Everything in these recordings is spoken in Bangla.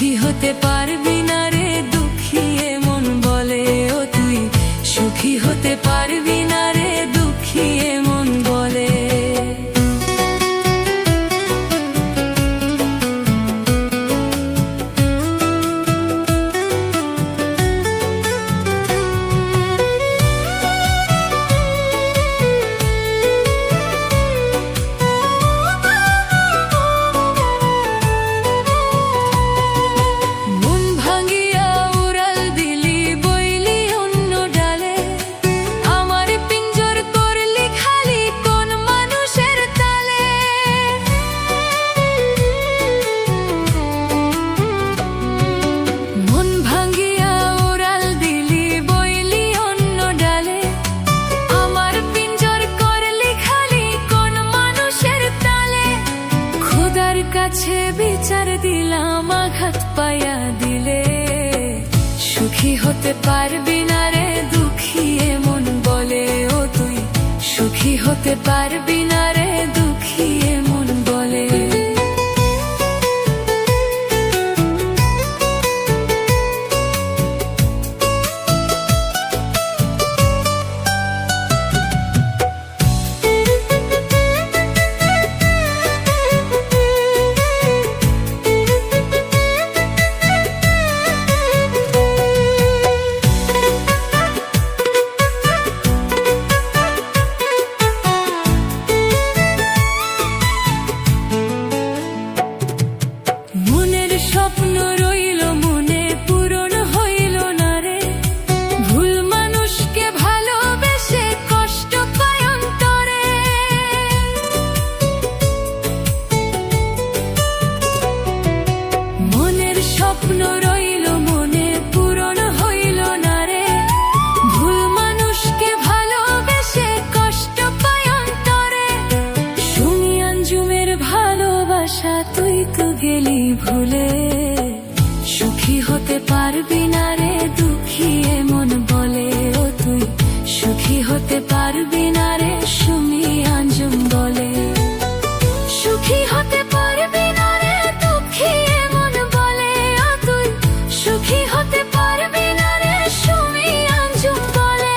সুখী হতে পারবি না রে দুঃখী মন বলে, ও তুই সুখী হতে পারবি না রে দুঃখী মন বলে। কাছে বিচার দিলাম আঘাত পায়া দিলে, সুখী হতে পারবি না রে দুঃখী মন বলে, ও তুই সুখী হতে পারবি না রে দুঃখী মন বলে। স্বপ্ন রইল মনে পূরণ হইল না রে, ভুল মানুষকে ভালোবেসে কষ্ট পায় অন্তরে। মনের স্বপ্ন রইল মনে পূরণ হইল না রে, ভুল মানুষকে ভালোবেসে কষ্ট পায় অন্তরে। শুনি আঞ্জুমের ভালোবাসা তুই তো গেলি ভুলে, সুখী হতে পারবি না রে দুঃখী মন বলে, ও তুই সুখী হতে পারবি না রে সুমি আঞ্জুম বলে। সুখী হতে পারবি না রে দুঃখী মন বলে, ও তুই সুখী হতে পারবি না রে সুমি আঞ্জুম বলে।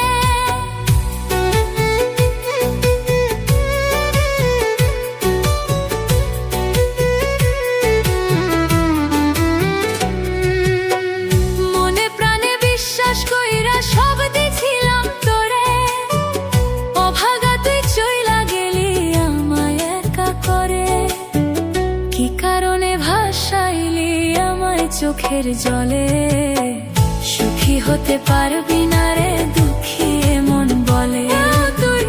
সব দিছিলাম তোরে, অভাগা তুই চইলা গেলি আমায় একা করে। কি কারণে ভাসাইলি আমায় চোখের জলে, সুখী হতে পারবি না রে দুঃখী মন বলে, তুই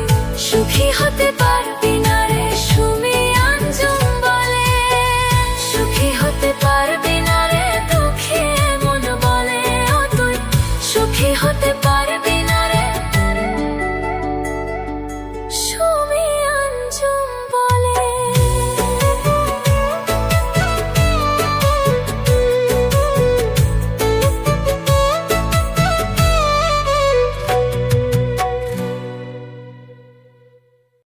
সুখী হতে পারবি